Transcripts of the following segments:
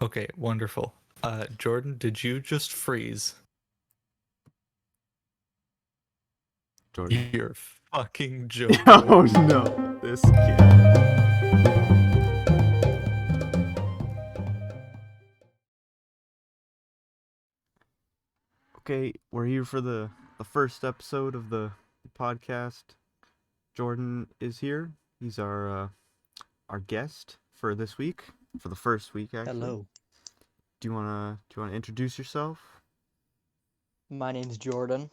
Okay, wonderful. Jordan, did you just freeze? Jordan. You're fucking joking. Oh no, this kid. Okay, we're here for the first episode of the podcast. Jordan is here. He's our guest for this week, for the first week actually. Hello, Do you wanna introduce yourself? my name's Jordan.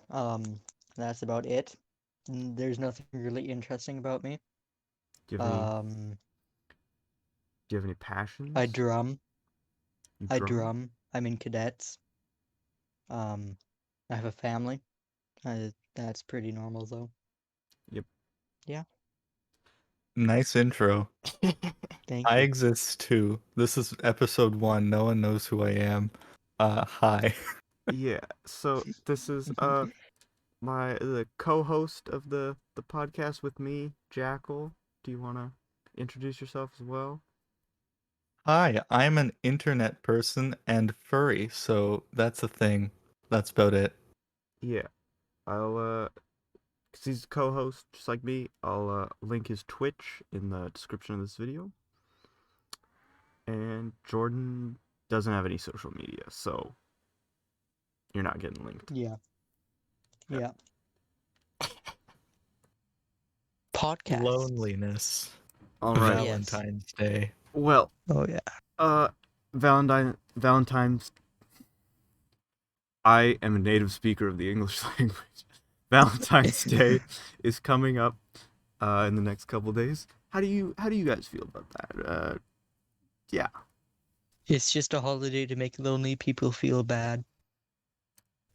That's about it. There's nothing really interesting about me. Do you have any Um, Do you have any passions? I drum. You I drum? drum. I'm in cadets. I have a family. That's pretty normal though. Yep. Yeah. Nice intro. Thank I you. exist too. This is episode 1. No one knows who I am. Hi. Yeah. So this is the co-host of the podcast with me, Jackal. Do you wanna introduce yourself as well? Hi, I'm an internet person and furry, so that's a thing. That's about it. Yeah. I'll 'cause he's a co-host just like me. I'll link his Twitch in the description of this video. And Jordan doesn't have any social media, so you're not getting linked. Yeah. Yeah. Yeah. Podcast. Loneliness. All right. Yes. Valentine's Day. Well, Oh yeah. Valentine's. I am a native speaker of the English language. Valentine's Day is coming up in the next couple days. How do you guys feel about that? Yeah. It's just a holiday to make lonely people feel bad.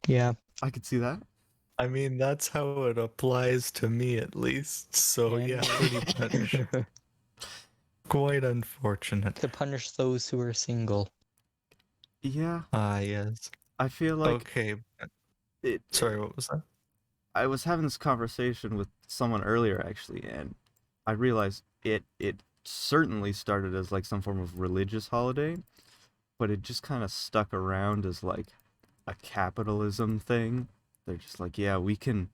Yeah. I could see that. I mean, that's how it applies to me at least. So And yeah, pretty much. Quite unfortunate. to punish those who are single. Yeah. Ah, yes. I feel like Okay. it. Sorry, what was that? I was having this conversation with someone earlier actually, and I realized it certainly started as like some form of religious holiday, but it just kind of stuck around as like a capitalism thing. They're just like, yeah, we can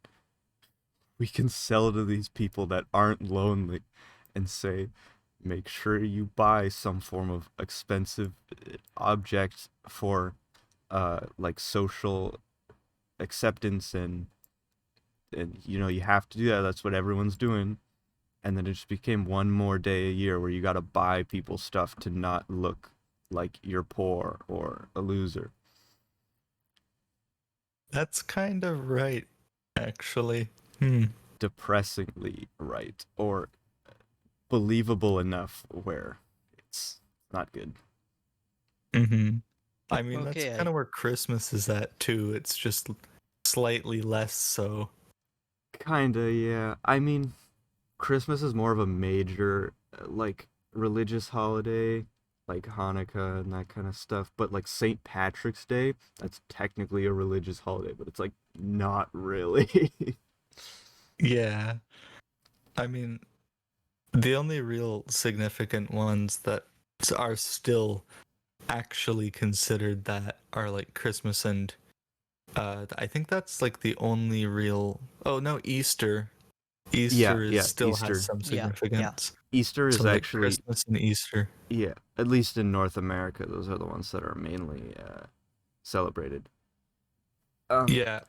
sell to these people that aren't lonely and say, make sure you buy some form of expensive object for like social acceptance, and you have to do that. That's what everyone's doing. And then it just became one more day a year where you got to buy people stuff to not look like you're poor or a loser. That's kind of right, actually. Depressingly right, or believable enough where it's not good. Mm-hmm. I mean, that's Okay. kind of where Christmas is at too. It's just slightly less so. Kinda, yeah. I mean, Christmas is more of a major, like, religious holiday, like Hanukkah and that kind of stuff. But, like, St. Patrick's Day, that's technically a religious holiday, but it's, like, not really. Yeah. I mean, the only real significant ones that are still actually considered that are like Christmas and I think that's like the only real. Oh no, Easter. Easter Yeah, still Easter. has some Yeah, yeah. significance. Easter So is like actually, Christmas and Easter. yeah, at least in North America, those are the ones that are mainly celebrated. Yeah.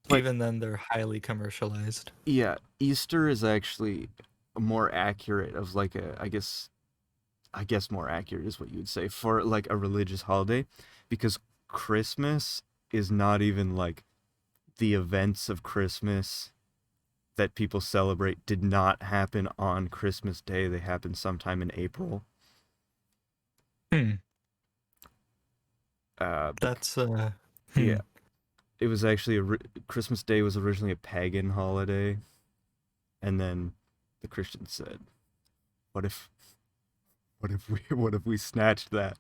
But Even then, they're highly commercialized. yeah, Easter is actually more accurate of like I guess more accurate is what you would say for like a religious holiday, because Christmas is not even like the events of Christmas that people celebrate did not happen on Christmas Day. They happened sometime in April. Hmm. Uh, That's yeah, it was actually Christmas Day was originally a pagan holiday, and then the Christians said, "What if, what if we snatched that?"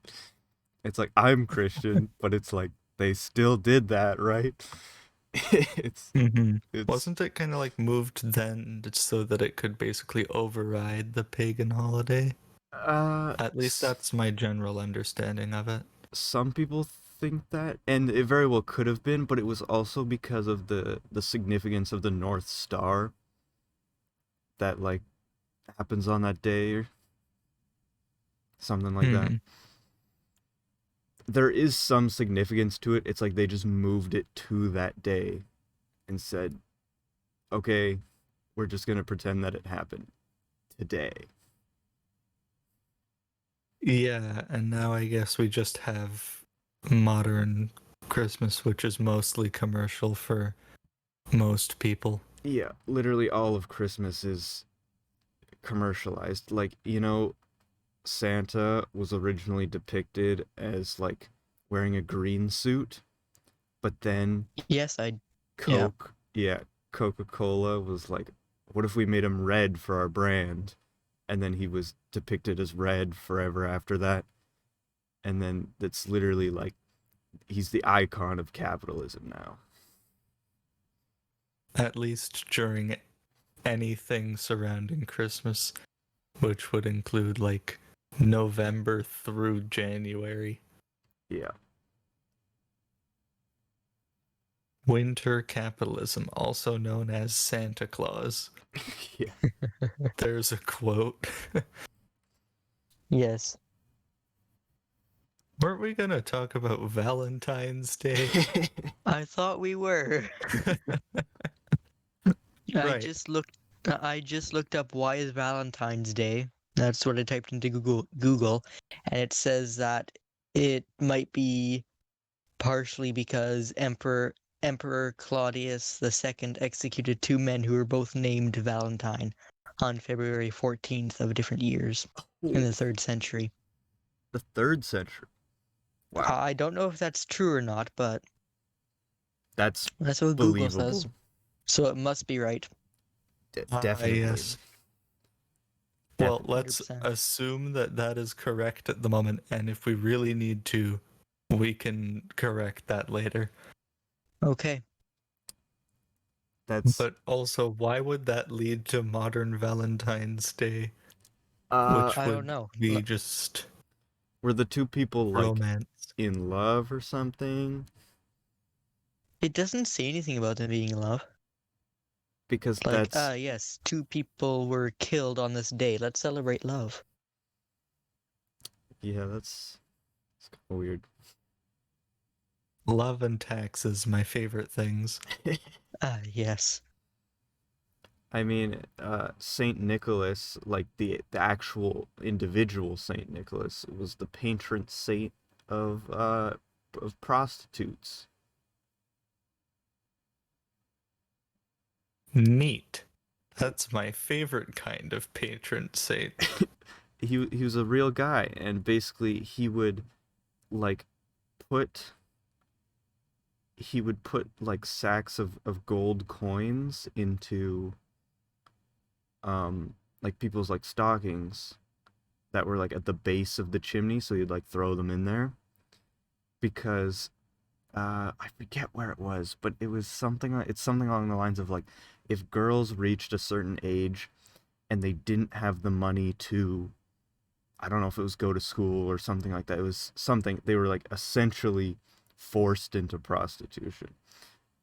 It's like I'm Christian, but it's like they still did that, right? it's it's Wasn't it kind of like moved then so that it could basically override the pagan holiday? At least that's my general understanding of it. some people think that, and it very well could have been, but it was also because of the significance of the North Star that like happens on that day or something like that. Hmm. There is some significance to it. It's like they just moved it to that day and said, "Okay, we're just going to pretend that it happened today." Yeah, and now I guess we just have modern Christmas, which is mostly commercial for most people. Yeah, literally all of Christmas is commercialized. Like, Santa was originally depicted as like wearing a green suit, but then Yes, yeah. Coke, yeah, Coca-Cola was like, what if we made him red for our brand? And then he was depicted as red forever after that. And then it's literally like he's the icon of capitalism now. At least during anything surrounding Christmas, which would include like November through January. Yeah. Winter capitalism, also known as Santa Claus. Yeah. There's a quote. Yes. Weren't we gonna talk about Valentine's Day? I thought we were. I Right. just looked up why is Valentine's Day. That's what I typed into Google, and it says that it might be partially because Emperor Claudius II executed two men who were both named Valentine on February 14th of different years in the 3rd century. The 3rd century. Wow. I don't know if that's true or not, but That's that's what Google believable. says. So it must be right. Definitely. Yes. Well, Definitely. let's 100%. assume that that is correct at the moment, and if we really need to, we can correct that later. Okay. That's But also, why would that lead to modern Valentine's Day, uh which I don't would know. be just were the two people like romance? in love or something? It doesn't say anything about them being in love. Because Like, that's yes, two people were killed on this day. Let's celebrate love. yeah, that's it's kind of weird. Love and taxes, my favorite things. Yes. I mean, Saint Nicholas, like the actual individual Saint Nicholas, was the patron saint of prostitutes. Neat. That's my favorite kind of patron saint. He was a real guy, and basically like put he would put like sacks of gold coins into like people's like stockings that were like at the base of the chimney, so you'd like throw them in there because I forget where it was, but it's something along the lines of like if girls reached a certain age and they didn't have the money to, I don't know if it was go to school or something like that. It was something they were like essentially forced into prostitution.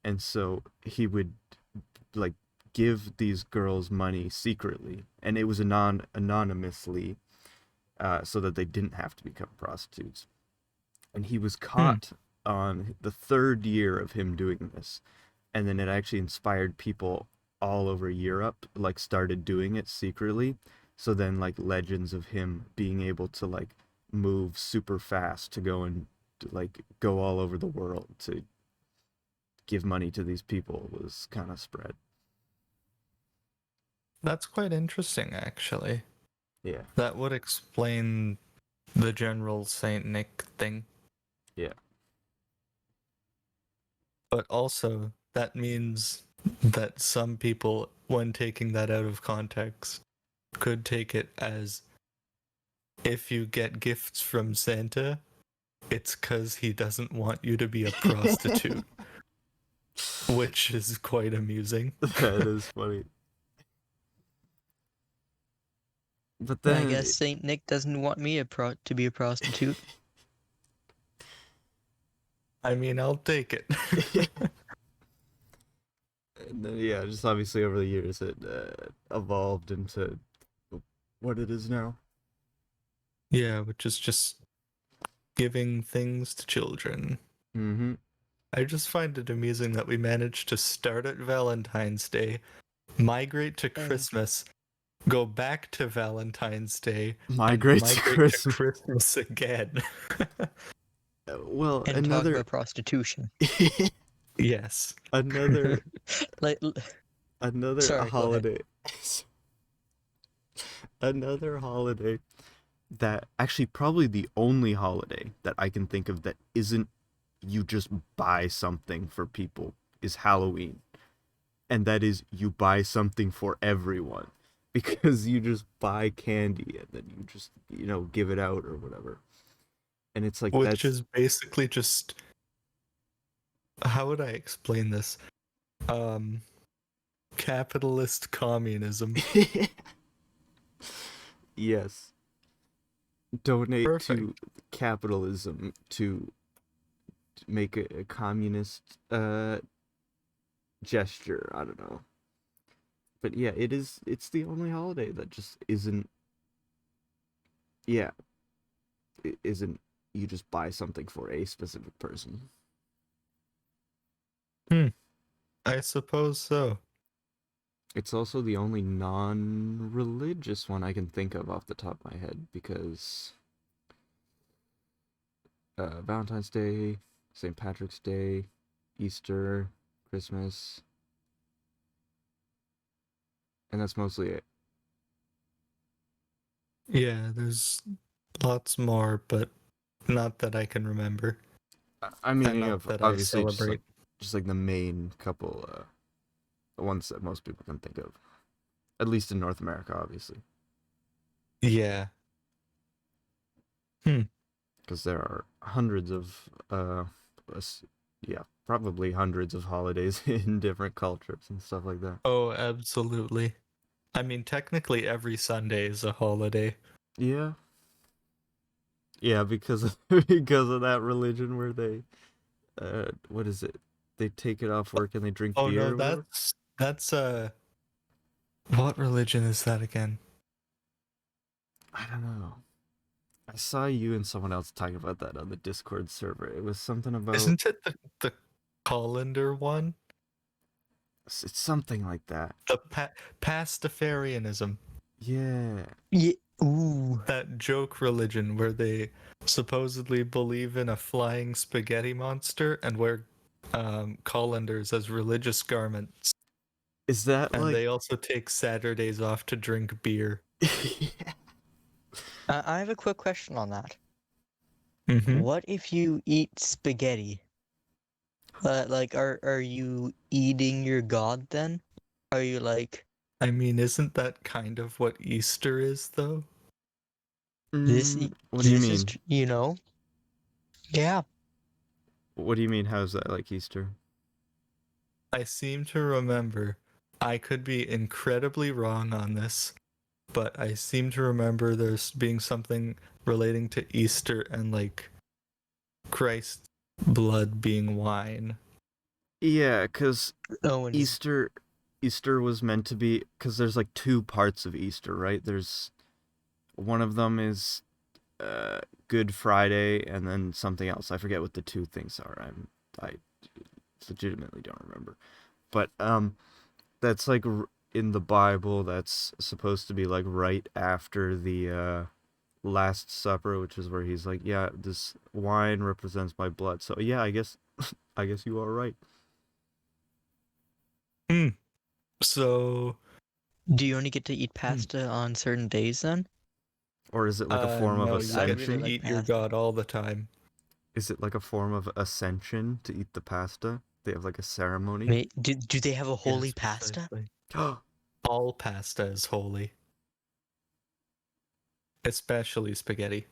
And so he would like give these girls money secretly, and it was anonymously, so that they didn't have to become prostitutes. And he was Hmm. caught on the 3rd year of him doing this, and then it actually inspired people all over Europe, like started doing it secretly. So then like legends of him being able to like move super fast to go and like go all over the world to give money to these people was kind of spread. That's quite interesting, actually. Yeah. That would explain the general Saint Nick thing. Yeah. But also, that means that some people, when taking that out of context, could take it as if you get gifts from Santa, it's because he doesn't want you to be a prostitute, which is quite amusing. That is funny. But I then guess Saint Nick doesn't want me to be a prostitute. I mean, I'll take it. And then, yeah, just obviously over the years it evolved into what it is now. Yeah, which is just giving things to children. Mm-hmm. I just find it amusing that we managed to start at Valentine's Day, migrate to Christmas, go back to Valentine's Day, and Migrate to migrate to Christmas. Christmas again. Well, And talk about prostitution. Yes. another Like, another sorry, go ahead. holiday. Another holiday that actually probably the only holiday that I can think of that isn't you just buy something for people is Halloween. And that is you buy something for everyone because you just buy candy and then you just, give it out or whatever. And it's like Which that's is basically just, how would I explain this? Capitalist communism. yes. Donate Perfect. to capitalism to make a communist gesture. I don't know. But yeah, it's the only holiday that just isn't yeah, it isn't you just buy something for a specific person. I suppose so. It's also the only non-religious one I can think of off the top of my head because Valentine's Day, St. Patrick's Day, Easter, Christmas, and that's mostly it. Yeah, there's lots more, but not that I can remember. I'm And meaning not of that I obviously celebrate. just like the main couple, the ones that most people can think of, at least in North America, obviously, Yeah. because there are hundreds of, yeah, probably hundreds of holidays in different cultures and stuff like that. Oh, absolutely. I mean, technically every Sunday is a holiday. Yeah, yeah, because of, because of that religion where they, what is it? They take it off work and they drink Oh beer no, or whatever. that's what religion is that again? I don't know. I saw you and someone else talking about that on the Discord server. It was something about Isn't it the colander one? it's something like that. The Pastafarianism. Yeah. Yeah. Ooh. That joke religion where they supposedly believe in a flying spaghetti monster and wear colanders as religious garments. Is that And like they also take Saturdays off to drink beer. I have a quick question on that. Mm-hmm. What if you eat spaghetti? Like, are you eating your god then? Are you like I mean, isn't that kind of what Easter is, though? this? What do you This is mean? yeah. What do you mean? How's that like Easter? I seem to remember, I could be incredibly wrong on this, but I seem to remember there's being something relating to Easter and like Christ's blood being wine. Yeah, cuz Oh, and Easter was meant to be cuz there's like two parts of Easter, right? There's one of them is Good Friday and then something else. I forget what the two things are. I legitimately don't remember. But that's like in the Bible that's supposed to be like right after the Last Supper, which is where he's like, yeah, this wine represents my blood. So yeah, I guess I guess you are right. So, do you only get to eat pasta on certain days then? Or is it like a form of no, 'Cause you I get really to ascension? like eat your pasta. god all the time. Is it like a form of ascension to eat the pasta? They have like a ceremony. Do they have a holy Yes, pasta? precisely. All pasta is holy, especially spaghetti.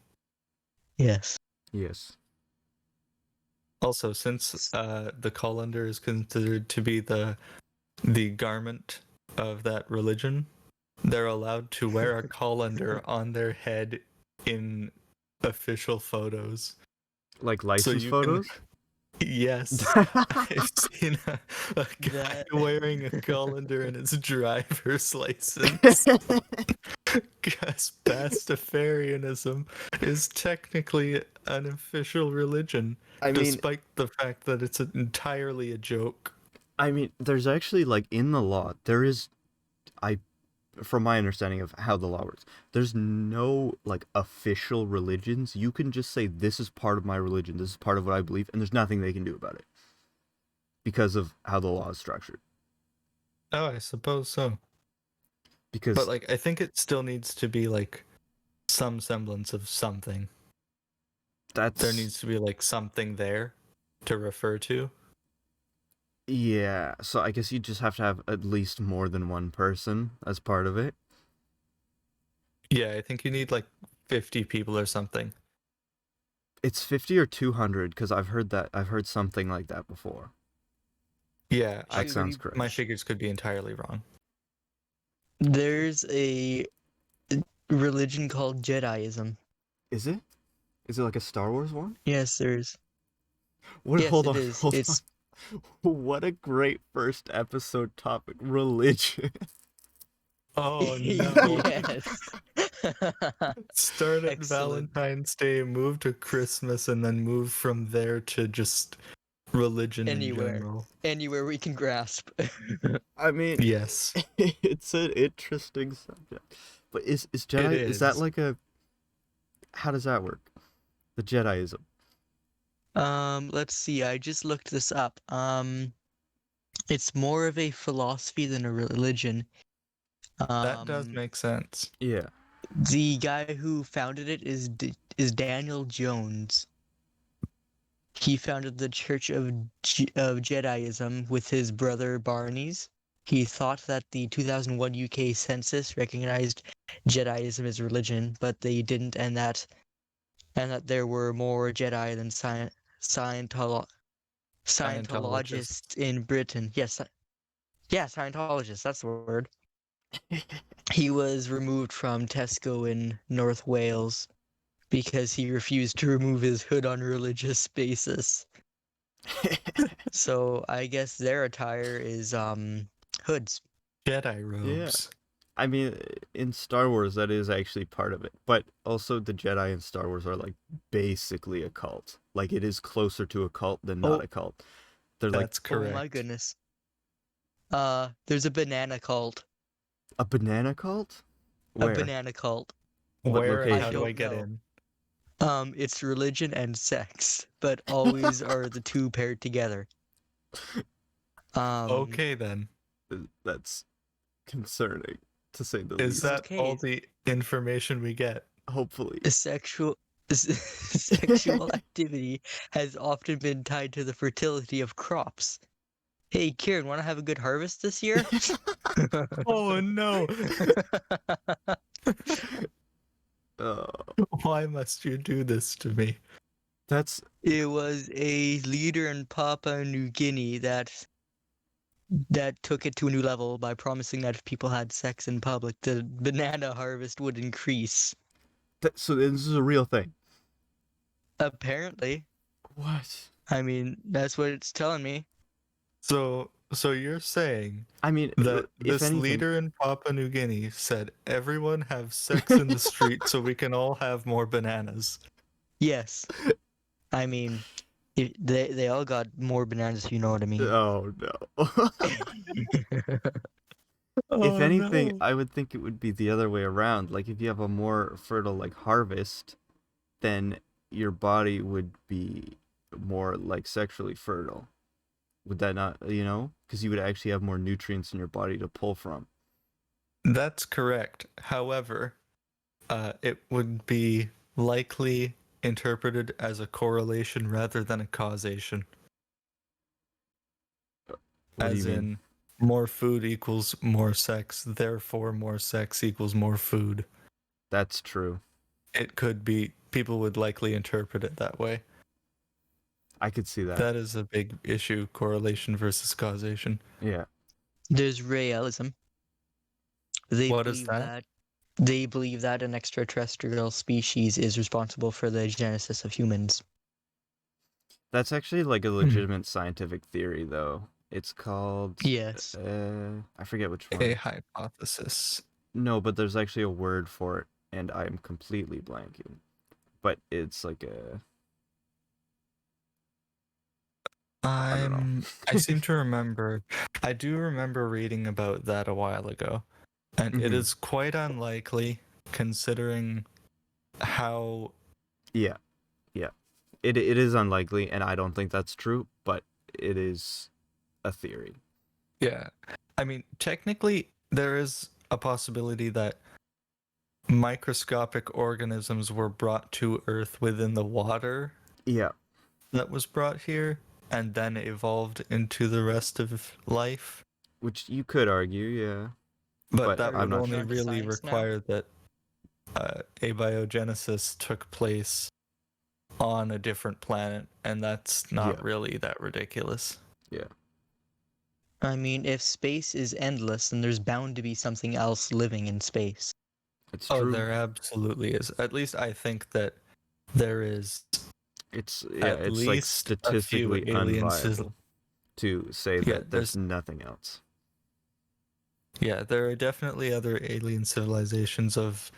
Yes. Yes. Also, since the colander is considered to be the garment of that religion, they're allowed to wear a colander on their head in official photos. Like So license you can, photos? Yes, I've seen a guy That wearing a colander in his driver's license. Because Pastafarianism is technically an official religion, I mean, despite the fact that it's entirely a joke. there's actually like in the law, there is I from my understanding of how the law works, there's no like official religions. You can just say this is part of my religion, this is part of what I believe, and there's nothing they can do about it because of how the law is structured. Oh, I suppose so. But Because like, I think it still needs to be like some semblance of something. There that's needs to be like something there to refer to. yeah. So I guess you just have to have at least more than one person as part of it. Yeah, I think you need like 50 people or something. It's 50 or 200 because I've heard something like that before. Yeah, That should sounds we? correct. my figures could be entirely wrong. There's a religion called Jediism. Is it? Is it like a Star Wars one? Yes, there's. What? Yes, Hold it on, is. hold on. It's What a great first episode topic. Religion. Oh no. yes. Start at Excellent. Valentine's Day, move to Christmas, and then move from there to just religion in Anywhere, general. anywhere we can grasp. I mean, Yes, it's an interesting subject. But is it Jedi, is that is. like a, how does that work? The Jediism. Let's see. I just looked this up. It's more of a philosophy than a religion. That does Um, make sense. Yeah. the guy who founded it is Daniel Jones. He founded the Church of Jediism with his brother Barney's. He thought that the 2001 UK census recognized Jediism as religion, but they didn't, and that there were more Jedi than Scientolo- Scientologists. Scientologists in Britain. Yes, yeah, Scientologists. That's the word. He was removed from Tesco in North Wales because he refused to remove his hood on religious basis. So I guess their attire is hoods. Jedi Yeah. robes. I mean, in Star Wars, that is actually part of it. But also, the Jedi in Star Wars are like basically a cult. Like, it is closer to a cult than not Oh, a cult. They're like That's oh my correct. goodness. There's a banana cult. a banana cult? A Where? banana cult. What Where and I how do location? I don't get know. in? It's religion and sex, but always are the two paired together. Okay, then. That's concerning, to say the Is least. that all Okay. the information we get? Hopefully. Sexual activity has often been tied to the fertility of crops. Hey, Kieran, want to have a good harvest this year? Oh no! uh, Why must you do this to me? that's It was a leader in Papua New Guinea that took it to a new level by promising that if people had sex in public, the banana harvest would increase. so. This is a real thing. Apparently. What? I mean, that's what it's telling me. So you're saying I mean, that if this anything, leader in Papua New Guinea said everyone have sex in the street so we can all have more bananas. Yes. I mean, they all got more bananas, if you know what I mean. oh no. If Oh anything, no. I would think it would be the other way around. Like if you have a more fertile like harvest, then your body would be more like sexually fertile. Would that not, because you would actually have more nutrients in your body to pull from. That's correct. However, it would be likely interpreted as a correlation rather than a causation. What do you As mean? in, more food equals more sex, therefore, more sex equals more food. That's true. It could be, people would likely interpret it that way. I could see that. That is a big issue, correlation versus causation. Yeah. There's realism. What is that? They believe that an extraterrestrial species is responsible for the genesis of humans. That's actually like a legitimate scientific theory, though. It's called Yes. I forget which A one. hypothesis. No, but there's actually a word for it, and I'm completely blanking. But it's like a I don't I know. seem to remember. I do remember reading about that a while ago, and it Mhm. is quite unlikely considering how. Yeah, yeah. It is unlikely, and I don't think that's true, but it is a theory. Yeah, I mean, technically, there is a possibility that microscopic organisms were brought to Earth within the water Yeah, that was brought here, and then evolved into the rest of life. which you could argue, yeah, But but Are that we I'm would not moving only sure. on to really science now? require that abiogenesis took place on a different planet, and that's Yeah, not really that ridiculous. yeah. I mean, if space is endless, then there's bound to be something else living in space. It's Oh, true. there absolutely is. At least I think that there is at It's like least a few statistically alien unviable to say yeah, that there's nothing else. there are definitely other alien civilizations of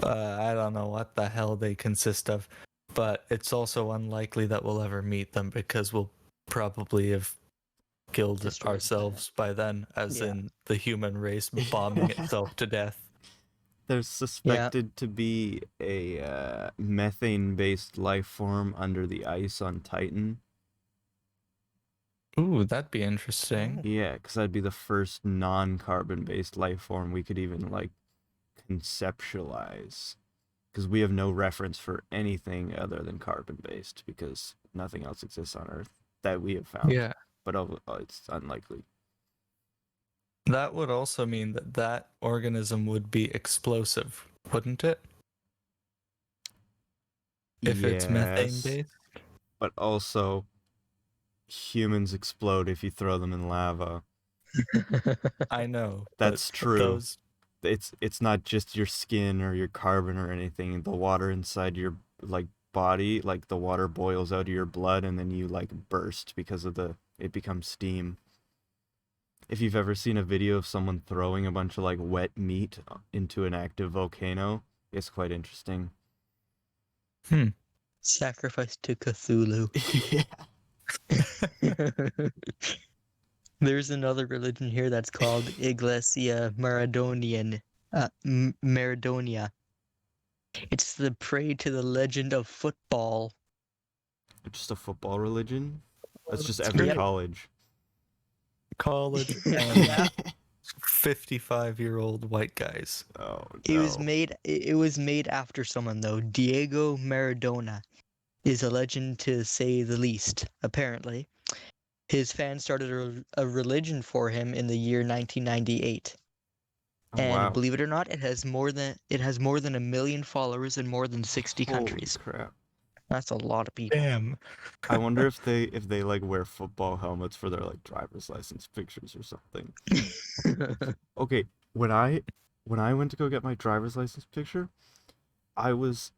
I don't know what the hell they consist of, but it's also unlikely that we'll ever meet them because we'll probably have killed Destroyed the planet. ourselves by then, as Yeah. in the human race bombing itself to death. There's Yeah. suspected to be a methane-based life form under the ice on Titan. Ooh, that'd be interesting. Oh. Yeah, because that'd be the first non-carbon-based life form we could even like conceptualize. Because we have no reference for anything other than carbon-based, because nothing else exists on Earth that we have found. Yeah. But it's unlikely. That would also mean that that organism would be explosive, wouldn't it? If it's methane Yes, based? but also humans explode if you throw them in lava. I know, but That's true. those It's not just your skin or your carbon or anything. The water inside your like body, like the water boils out of your blood and then you like burst because of the it becomes steam. If you've ever seen a video of someone throwing a bunch of like wet meat into an active volcano, it's quite interesting. Sacrifice to Cthulhu. Yeah. There's another religion here that's called Iglesia Maradonian. Maradonia. It's the prey to the legend of football. Just a football religion? Oh, That's just that's every Yep. great. college. College and Yeah. 55-year-old white guys. Oh It was no. made. It was made after someone though. Diego Maradona is a legend to say the least. Apparently, his fans started a religion for him in the year 1998. Oh And wow. believe it or not, it has more than 1 million followers in more than 60 Holy countries. crap. That's a lot of people. Damn. I wonder if they like wear football helmets for their like driver's license pictures or something. Okay, when I went to go get my driver's license picture, I was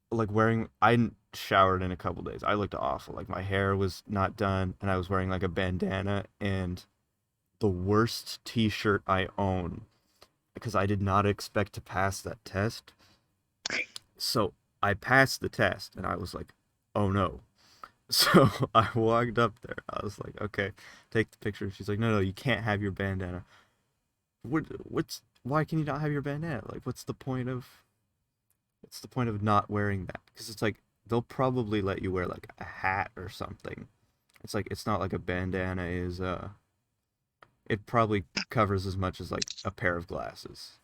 like wearing I hadn't showered in a couple days. I looked awful. Like my hair was not done and I was wearing like a bandana and the worst t-shirt I own because I did not expect to pass that test. So I passed the test and I was like, "Oh no." So I walked up there. I was like, "Okay, take the picture." She's like, "No, no, you can't have your bandana." Why can you not have your bandana? Like what's the point of not wearing that? Because it's like they'll probably let you wear like a hat or something. It's like it's not like a bandana is it probably covers as much as like a pair of glasses.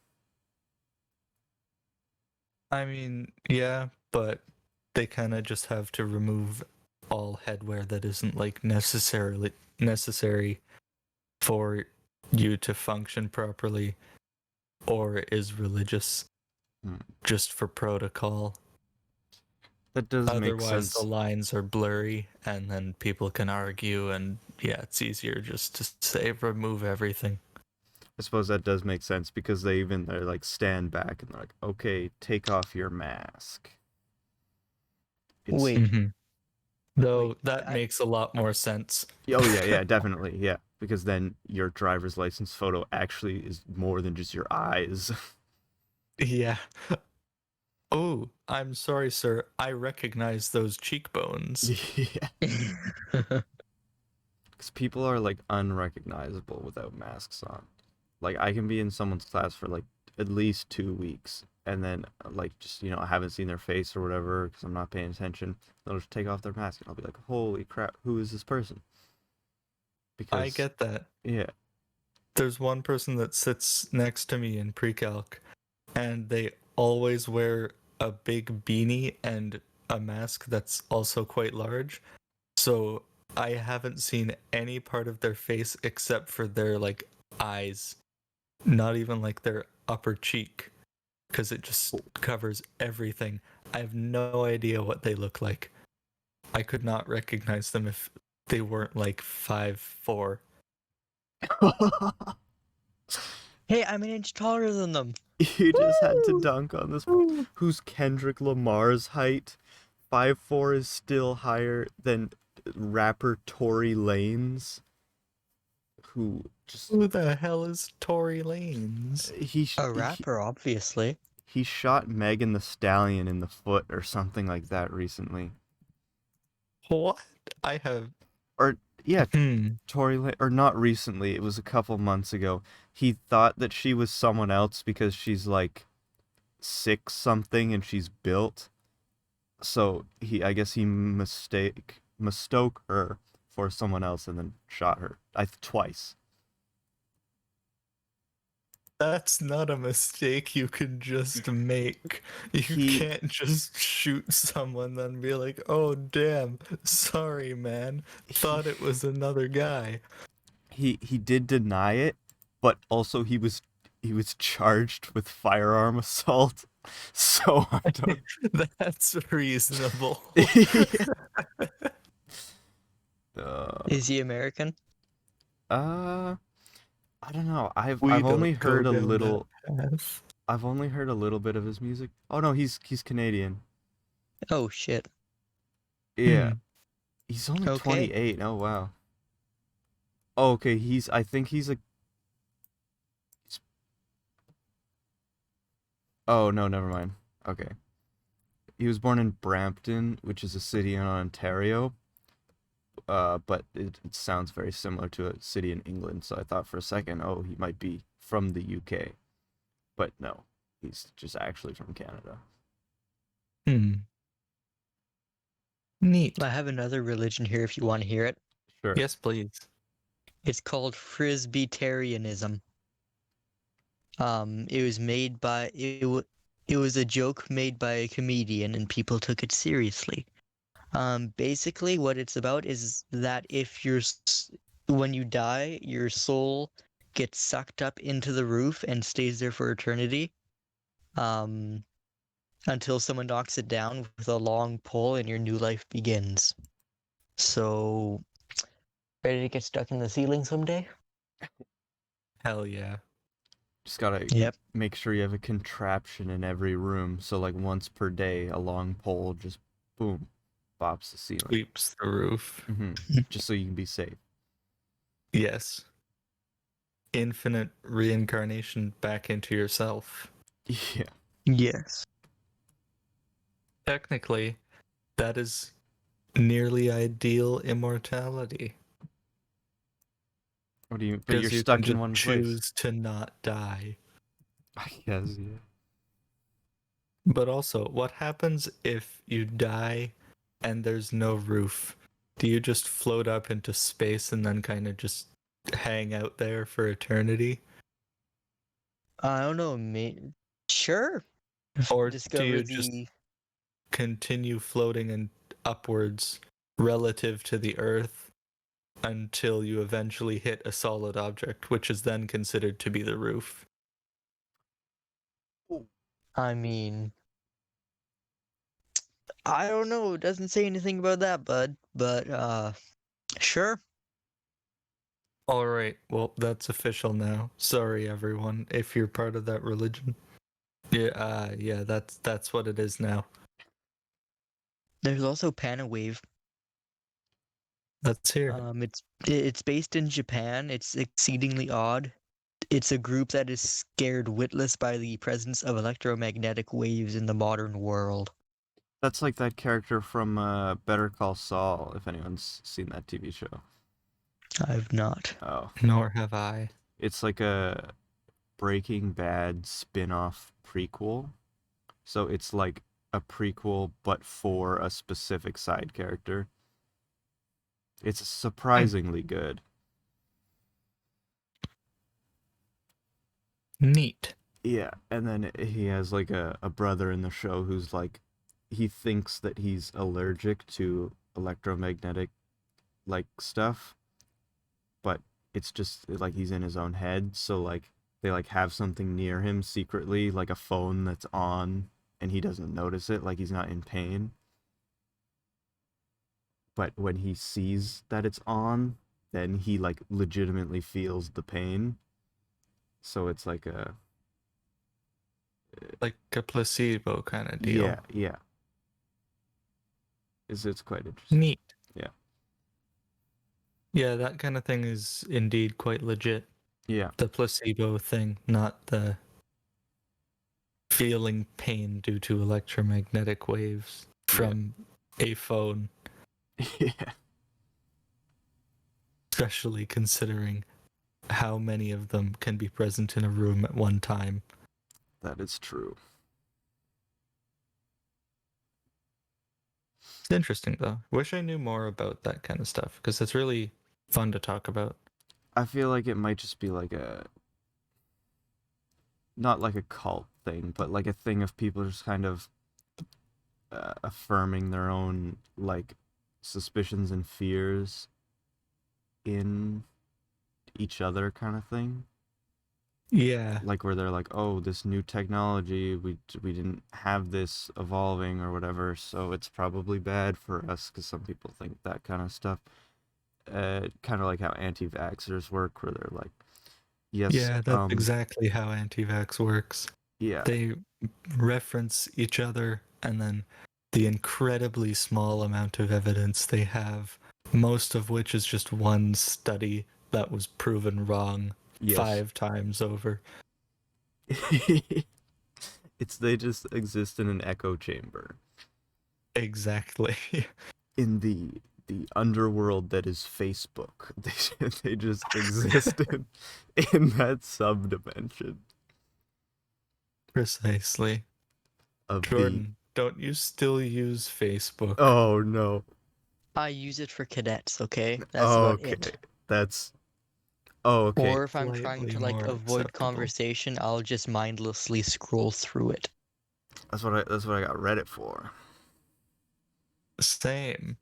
I mean, yeah, but they kind of just have to remove all headwear that isn't like necessarily necessary for you to function properly or is religious Hmm. just for protocol. That does make Otherwise, the sense. lines are blurry and then people can argue, and yeah, it's easier just to say remove everything. I suppose that does make sense because they're like stand back and they're like, okay, take off your mask. It's Wait, Mm-hmm. Though Wait, that makes a lot more sense. Oh yeah, definitely, yeah. Because then your driver's license photo actually is more than just your eyes. Yeah. Oh, I'm sorry, sir. I recognize those cheekbones. Yeah. Because people are like unrecognizable without masks on. Like I can be in someone's class for like at least 2 weeks, and then like just I haven't seen their face or whatever because I'm not paying attention. They'll just take off their mask, and I'll be like, "Holy crap, who is this person?" I Because get that. yeah, There's one person that sits next to me in pre-calc, and they always wear a big beanie and a mask that's also quite large. So I haven't seen any part of their face except for their like eyes, not even like their upper cheek, because it just covers everything. I have no idea what they look like. I could not recognize them if they weren't like 5'4". Hey, I'm an inch taller than them. you just had to Woo! dunk on this. Woo! Who's Kendrick Lamar's height? 5'4" is still higher than rapper Tory Lanez, who just Who the hell is Tory Lanez? A rapper, obviously. he shot Megan the Stallion in the foot or something like that recently. What? I have. Or yeah, Hmm. or not recently. It was a couple months ago. He thought that she was someone else because she's like 6 something and she's built. So I guess he mistook her for someone else and then shot her. Twice. That's not a mistake you can just make. You He can't just shoot someone then be like, "Oh damn, sorry man, he thought it was another guy." he did deny it, but also he was charged with firearm assault. So I don't. That's reasonable. Yeah. Uh, Is he American? uh, I don't know. I've We I've only don't go heard a down that little. path. I've only heard a little bit of his music. Oh no, he's Canadian. Oh shit. Yeah, Hmm. he's only Okay. 28. Oh wow. Oh, okay, I think he's- oh no, never mind. Okay. He was born in Brampton, which is a city in Ontario. But it sounds very similar to a city in England, so I thought for a second, oh, he might be from the UK. But no, he's just actually from Canada. Hmm. Neat. I have another religion here if you want to hear it. Sure. Yes, please. It's called Frisbeetarianism. It was made by it was a joke made by a comedian and people took it seriously. Basically what it's about is that if when you die, your soul gets sucked up into the roof and stays there for eternity. Um, until someone knocks it down with a long pole and your new life begins. So, ready to get stuck in the ceiling someday? Hell yeah. Just gotta Yep. make sure you have a contraption in every room, so like once per day, a long pole just boom, bops the ceiling. Sweeps the roof. Just so you can be safe. Yes. Infinite reincarnation back into yourself. Yeah. Yes. Technically, that is nearly ideal immortality. What do you? But you're Because you can stuck in just one place. choose to not die. I guess. Yeah. But also, what happens if you die and there's no roof? Do you just float up into space and then kind of just hang out there for eternity? I don't know, sure. Or do Discover you just the continue floating and upwards relative to the Earth until you eventually hit a solid object, which is then considered to be the roof? I mean, I don't know, it doesn't say anything about that, bud, but sure. All right, well, that's official now. Sorry, everyone, if you're part of that religion. Yeah, that's what it is now. There's also Panawave. Let's hear it. It's based in Japan. It's exceedingly odd. It's a group that is scared witless by the presence of electromagnetic waves in the modern world. That's like that character from Better Call Saul, if anyone's seen that TV show. I've not. Oh. Nor have I. It's like a Breaking Bad spin-off prequel. So it's like a prequel but for a specific side character. It's surprisingly good. Neat. Yeah, and then he has like a brother in the show who's like he thinks that he's allergic to electromagnetic like stuff, but it's just like he's in his own head, so like they like have something near him secretly, like a phone that's on and he doesn't notice it, like he's not in pain. But when he sees that it's on, then he like legitimately feels the pain. So it's like a Like a placebo kind of deal. yeah. It's quite interesting. Neat. Yeah. Yeah, that kind of thing is indeed quite legit. Yeah. The placebo thing, not the feeling pain due to electromagnetic waves from a phone, Yeah. especially considering how many of them can be present in a room at one time. That is true. It's interesting though. Wish I knew more about that kind of stuff because it's really fun to talk about. I feel like it might just be like not like a cult thing, but like a thing of people just kind of affirming their own like suspicions and fears in each other kind of thing. Yeah. Like where they're like, oh, this new technology, we didn't have this evolving or whatever, so it's probably bad for us, because some people think that kind of stuff. Kind of like how anti-vaxxers work, where they're like, yes, Yeah, that's exactly how anti-vax works. yeah, They reference each other and then the incredibly small amount of evidence they have, most of which is just one study that was proven wrong yes. 5 times over. It's they just exist in an echo chamber Exactly. in the underworld that is Facebook. They just exist in that sub-dimension Precisely. of Jordan, don't you still use Facebook? oh no. I use it for cadets, okay? That's Oh, about okay. it. That's okay. Or if I'm trying Slightly to like more avoid acceptable. conversation, I'll just mindlessly scroll through it. That's what I got Reddit for. Same.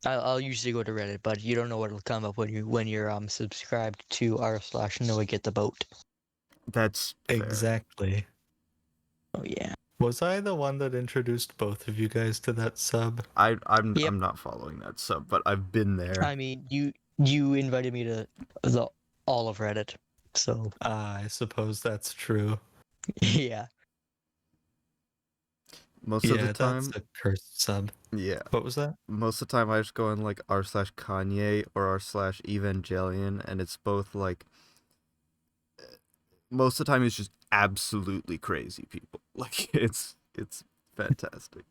I'll usually go to Reddit, but you don't know what'll come up when you're subscribed to r/Noah Get the Boat. That's fair. Exactly. Oh yeah. Was I the one that introduced both of you guys to that sub? I'm Yep. I'm not following that sub, but I've been there. I mean, you invited me to all of Reddit, so I suppose that's true. yeah. Most of the Yeah, that's time, a cursed sub. yeah. What was that? Most of the time I just go in like r/Kanye or r/Evangelion, and it's both like most of the time it's just absolutely crazy people. Like it's fantastic.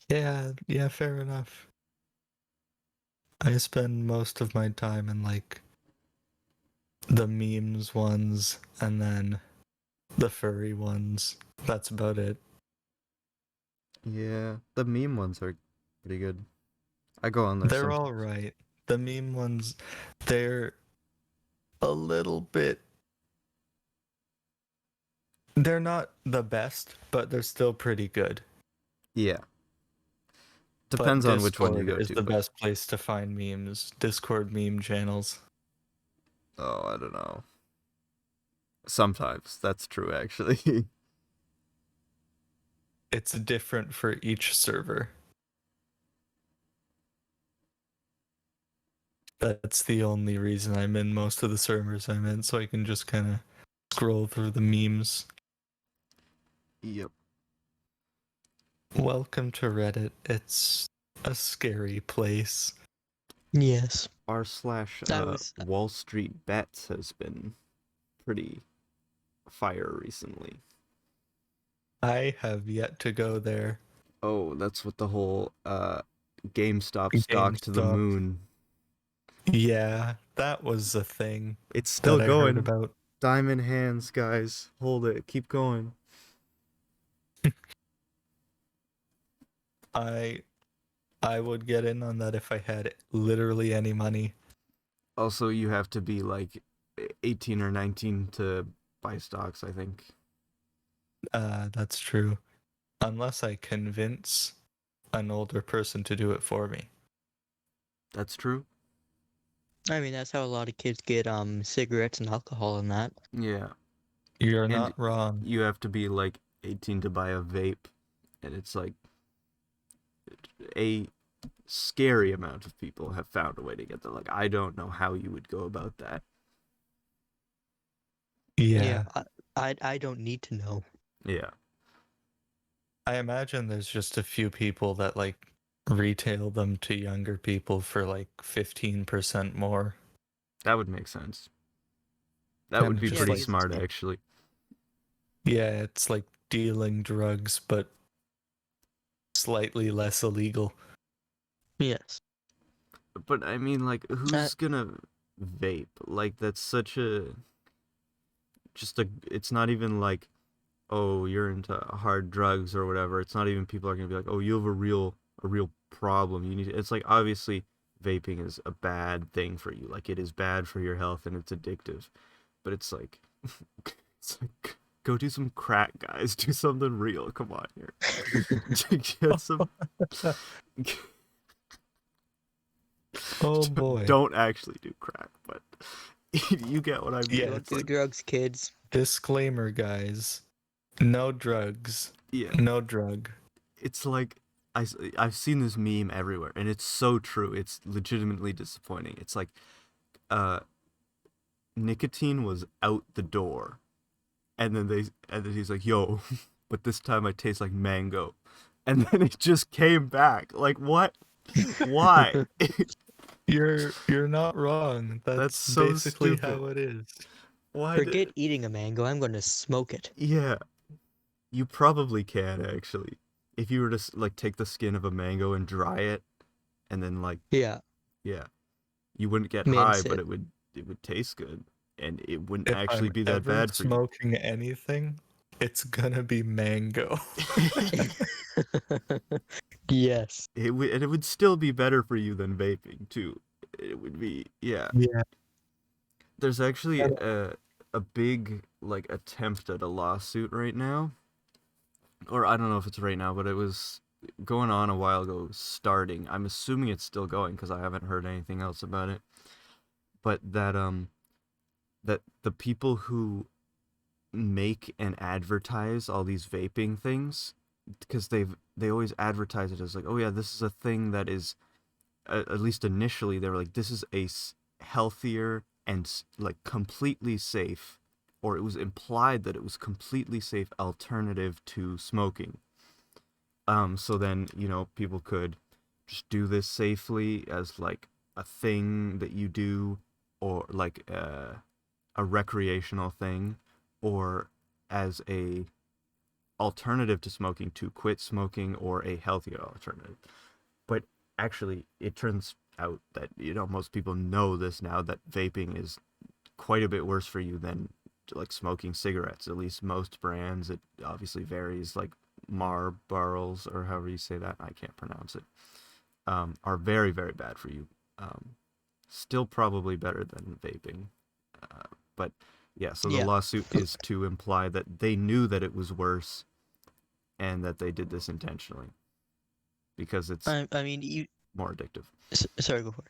Yeah, fair enough. I spend most of my time in like the memes ones and then the furry ones. That's about it. Yeah, the meme ones are pretty good. I go on there They're sometimes. all right. The meme ones, they're a little bit. They're not the best, but they're still pretty good. Yeah. But Depends on which one you Discord go is to, the but best place to find memes. Discord meme channels. oh, I don't know. Sometimes that's true actually. It's different for each server. That's the only reason I'm in most of the servers I'm in, so I can just kind of scroll through the memes. Yep. Welcome to Reddit. It's a scary place. Yes. R slash I was Wall Street Bets has been pretty fire recently. I have yet to go there. Oh, that's what the whole GameStop stock to the GameStop. moon. Yeah, that was a thing It's still that I heard going. about. Diamond hands, guys. Hold it. Keep going. I I would get in on that if I had literally any money. Also, you have to be like 18 or 19 to buy stocks, I think. That's true. Unless I convince an older person to do it for me. That's true. I mean, that's how a lot of kids get cigarettes and alcohol and that. Yeah. You're And not wrong. you have to be like 18 to buy a vape. And it's like a scary amount of people have found a way to get that. Like, I don't know how you would go about that. Yeah, Yeah. I don't need to know. Yeah. I imagine there's just a few people that like retail them to younger people for like 15% more. That would make sense. That would Kind of be just Yeah, pretty like, because smart, actually. yeah, it's like dealing drugs, but slightly less illegal. yes. But I mean, like, who's gonna vape? Like, that's such a. It's not even like, oh, you're into hard drugs or whatever. It's not even people are gonna be like, oh, you have a real problem. You need. It's like obviously vaping is a bad thing for you. Like it is bad for your health and it's addictive. But it's like, it's like go do some crack, guys. Do something real. Come on here. Get some. Oh boy. Don't actually do crack, but you get what I mean. Yeah, Don't it's do like drugs, kids. disclaimer, guys. No drugs. Yeah, No drug. it's like I've seen this meme everywhere, and it's so true. It's legitimately disappointing. It's like, uh, nicotine was out the door, and then he's like, "Yo, but this time I taste like mango," and then it just came back. Like what? Why? You're not wrong. That's That's so basically stupid. how it is. Why Forget did? eating a mango. I'm going to smoke it. Yeah, you probably can actually. If you were to like take the skin of a mango and dry it, and then like Yeah, yeah, you wouldn't get high, mince but it. it would taste good, and it wouldn't If actually I'm be that ever bad for you. smoking anything, it's gonna be mango. Yes. And it would still be better for you than vaping too. It would be yeah. Yeah. There's actually a big like attempt at a lawsuit right now, or I don't know if it's right now, but it was going on a while ago. Starting, I'm assuming it's still going because I haven't heard anything else about it. But that the people who make and advertise all these vaping things because they always advertise it as like, oh yeah, this is a thing that is at least initially they were like, this is a healthier and like completely safe, or it was implied that it was completely safe alternative to smoking. So then people could just do this safely as like a thing that you do, or like a recreational thing, or as a alternative to smoking to quit smoking, or a healthier alternative. But actually, it turns out that most people know this now, that vaping is quite a bit worse for you than like smoking cigarettes. At least most brands. It obviously varies. Like Marlboros, or however you say that, I can't pronounce it. Are very very bad for you. Still probably better than vaping. But yeah, so the Yeah. lawsuit is to imply that they knew that it was worse and that they did this intentionally because it's I mean, more addictive. sorry, go for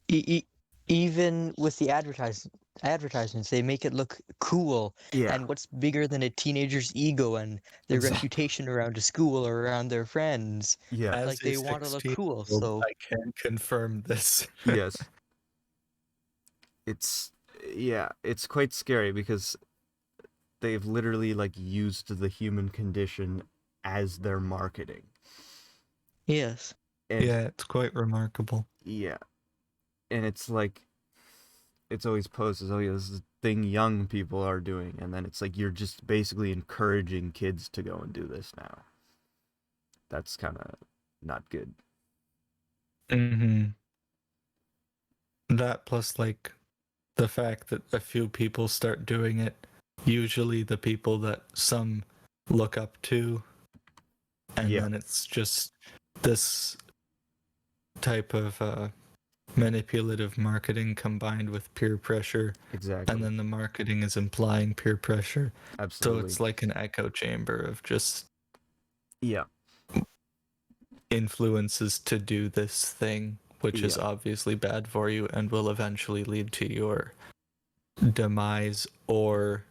it. Even with the advertisements, they make it look cool. Yeah, And what's bigger than a teenager's ego and their exactly. reputation around a school or around their friends? Yeah, As Like a they want to look cool, 16-year-old, so I can confirm this. yes. It's yeah, it's quite scary because they've literally like used the human condition as their marketing. yes. And Yeah, it's quite remarkable. yeah, and it's like it's always posed as, oh yeah, this is a thing young people are doing, and then it's like you're just basically encouraging kids to go and do this now. That's kind of not good. Mm-hmm. That plus like the fact that a few people start doing it, usually the people that some look up to, and Yeah, then it's just this type of manipulative marketing combined with peer pressure, and exactly. then the marketing is implying peer pressure. So Absolutely. it's like an echo chamber of just Yeah, influences to do this thing, which is yeah. obviously bad for you and will eventually lead to your demise or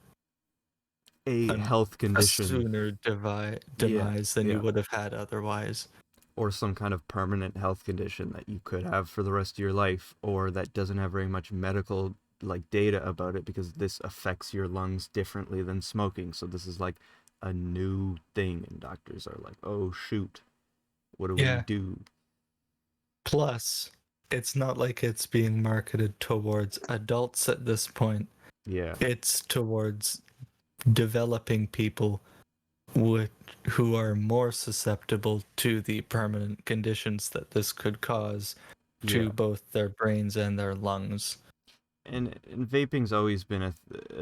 A an, health a condition. sooner Yeah, demise than you yeah. would have had otherwise. Or some kind of permanent health condition that you could have for the rest of your life, or that doesn't have very much medical like data about it, because this affects your lungs differently than smoking. So this is like a new thing, and doctors are like, oh shoot, what do we Yeah. do? Plus, it's not like it's being marketed towards adults at this point. Yeah, It's towards developing people with, who are more susceptible to the permanent conditions that this could cause yeah. to both their brains and their lungs. And vaping's always been a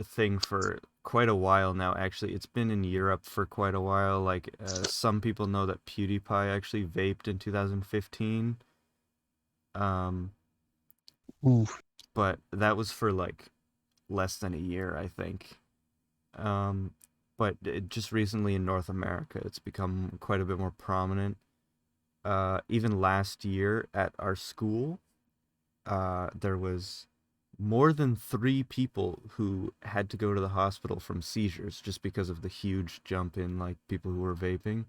thing for quite a while now. Actually, it's been in Europe for quite a while. Like some people know that PewDiePie actually vaped in 2015. Um, Ooh. but that was for like less than a year, I think. Um, but just recently in North America, it's become quite a bit more prominent. Even last year at our school, there was more than 3 people who had to go to the hospital from seizures just because of the huge jump in like people who were vaping.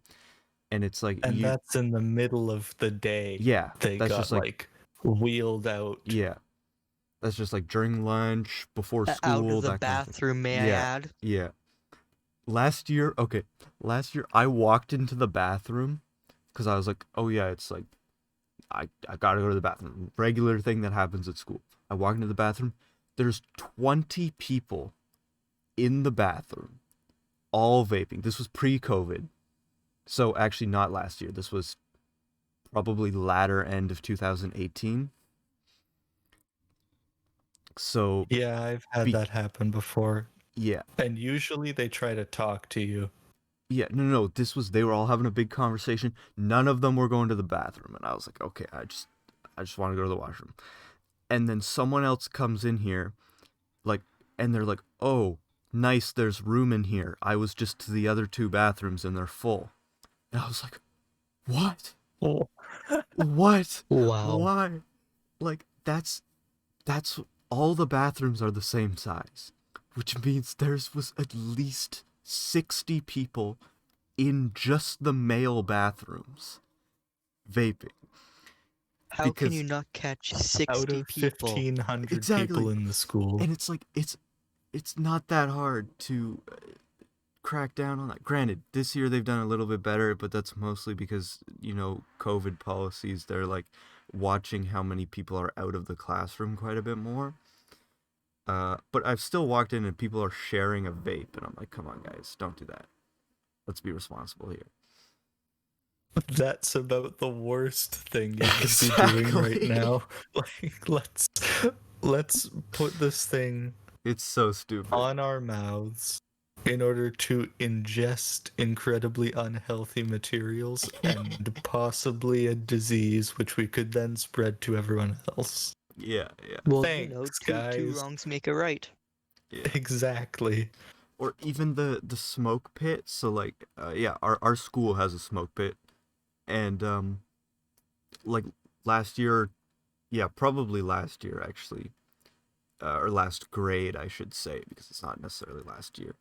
And it's like And you, that's in the middle of the day. yeah, They that's got just like, like wheeled out. yeah, that's just like during lunch, before Out of school, the that kind of thing. bathroom, may I Yeah, add? yeah. Last year, okay, last year I walked into the bathroom because I was like, oh yeah, it's like I gotta go to the bathroom. Regular thing that happens at school. I walk into the bathroom. There's 20 people in the bathroom, all vaping. This was pre-COVID, so actually not last year. This was probably latter end of 2018. So Yeah, I've had be that happen before. yeah, And usually they try to talk to you. yeah, no. This was, they were all having a big conversation. None of them were going to the bathroom, and I was like, okay, I just want to go to the washroom. And then someone else comes in here, like, and they're like, oh, nice, there's room in here. I was just to the other 2 bathrooms and they're full. And I was like, what? Oh. What? Wow. Why? Like, that's all the bathrooms are the same size, which means there's was at least 60 people in just the male bathrooms vaping. How can you Because not catch Out 60 of people? 1,500 people exactly, in the school. and it's like it's not that hard to crack down on that. Granted, this year they've done a little bit better, but that's mostly because, COVID policies. They're like watching how many people are out of the classroom quite a bit more. But I've still walked in and people are sharing a vape, and I'm like, come on, guys, don't do that. Let's be responsible here. That's about the worst thing you could be doing right Exactly. now. Like let's put this thing It's so stupid. on our mouths in order to ingest incredibly unhealthy materials and possibly a disease which we could then spread to everyone else. Yeah, yeah, Well, Thanks, two guys. wrongs make a right. yeah. Exactly. Or even the smoke pit. So like, yeah, our school has a smoke pit, and like last year, yeah, probably last year actually, or last grade I should say, because it's not necessarily last year.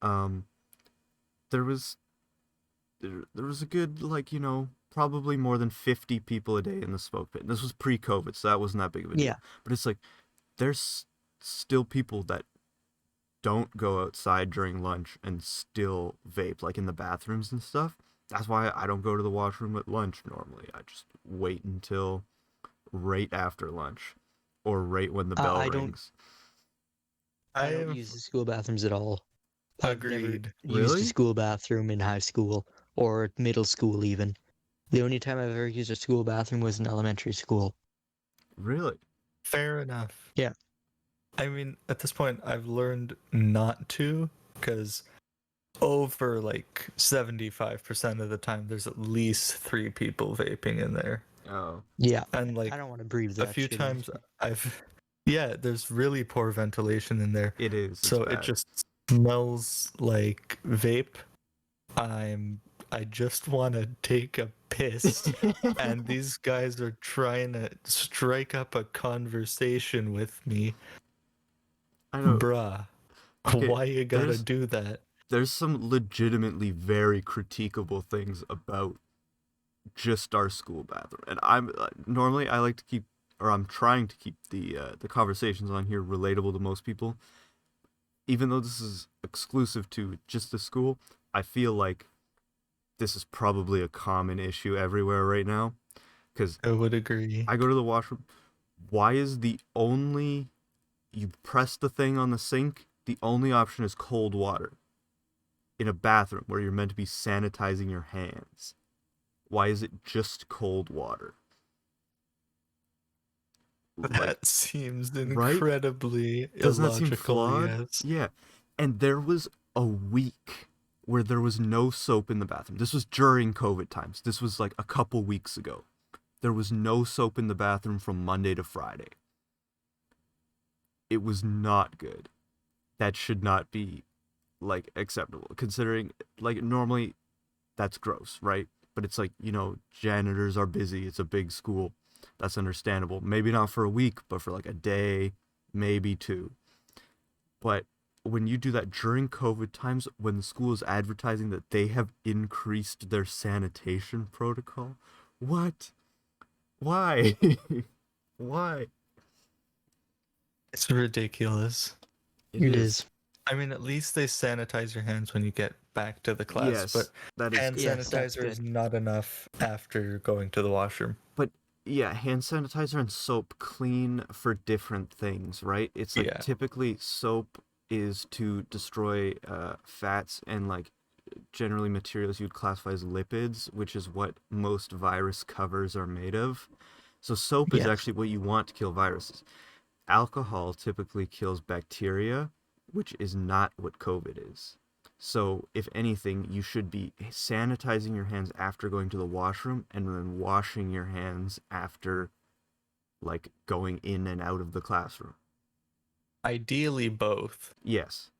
Um, there was there was a good, like, probably more than 50 people a day in the smoke pit. And this was pre-COVID, so that wasn't that big of a Yeah. deal. But it's like there's still people that don't go outside during lunch and still vape, like in the bathrooms and stuff. That's why I don't go to the washroom at lunch normally. I just wait until right after lunch or right when the bell I don't rings. I don't I've use the school bathrooms at all. I've never agreed. used a Really? school bathroom in high school or middle school even. The only time I've ever used a school bathroom was in elementary school. Really? Fair enough. Yeah. I mean, at this point, I've learned not to, because over like 75% of the time, there's at least 3 people vaping in there. Oh, Yeah. And like I don't want to breathe a that few shit in. times I've, yeah, there's really poor ventilation in there. it is. It's So it bad. just smells like vape. I just want to take a piss, and these guys are trying to strike up a conversation with me. I know. Bruh, Okay, why you gotta do that? there's some legitimately very critiquable things about just our school bathroom, and I'm normally I like to keep, or I'm trying to keep the conversations on here relatable to most people. Even though this is exclusive to just the school, I feel like this is probably a common issue everywhere right now. Because I would agree. I go to the washroom. Why is the only you press the thing on the sink? The only option is cold water in a bathroom where you're meant to be sanitizing your hands. Why is it just cold water? Like, That seems right? incredibly Doesn't that seem illogical, flawed? yes. Yeah. And there was a week where there was no soap in the bathroom. This was during COVID times. This was like a couple weeks ago. There was no soap in the bathroom from Monday to Friday. It was not good. That should not be like acceptable considering like normally that's gross, right? But it's like, janitors are busy. It's a big school. That's understandable. Maybe not for a week, but for like a day, maybe two. But when you do that during COVID times, when the school is advertising that they have increased their sanitation protocol, what? Why? Why? It's ridiculous. It is. I mean, at least they sanitize your hands when you get back to the class, but Yes, that is hand true. Yes, that's sanitizer is good. not enough after going to the washroom. But yeah, hand sanitizer and soap clean for different things, right? It's like Yeah. typically soap is to destroy fats and like generally materials you'd classify as lipids, which is what most virus covers are made of. So soap is Yes. actually what you want to kill viruses. Alcohol typically kills bacteria, which is not what COVID is. So, if anything, you should be sanitizing your hands after going to the washroom and then washing your hands after like going in and out of the classroom. Ideally, both. Yes,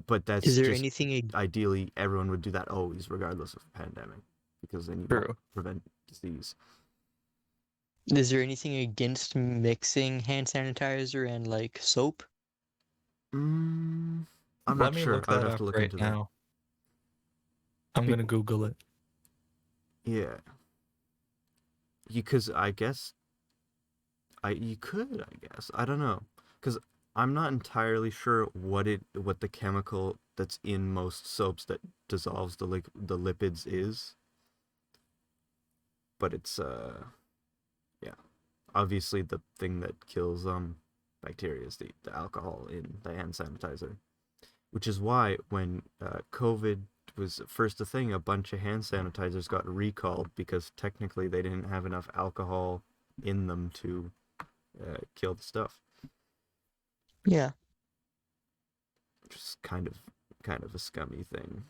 but Is that's there just anything ideally everyone would do that always regardless of the pandemic because then you don't True. prevent disease. is there anything against mixing hand sanitizer and like soap? Mm, I'm Let not me sure. look I would that have up to look right into that. now. I'm Be- gonna Google it. yeah, because I guess you could, I guess. I don't know. Cuz I'm not entirely sure what the chemical that's in most soaps that dissolves the lipids is, but it's yeah. Obviously the thing that kills bacteria is the alcohol in the hand sanitizer, which is why when COVID was first a thing, a bunch of hand sanitizers got recalled because technically they didn't have enough alcohol in them to kill the stuff. Yeah. Which is kind of a scummy thing.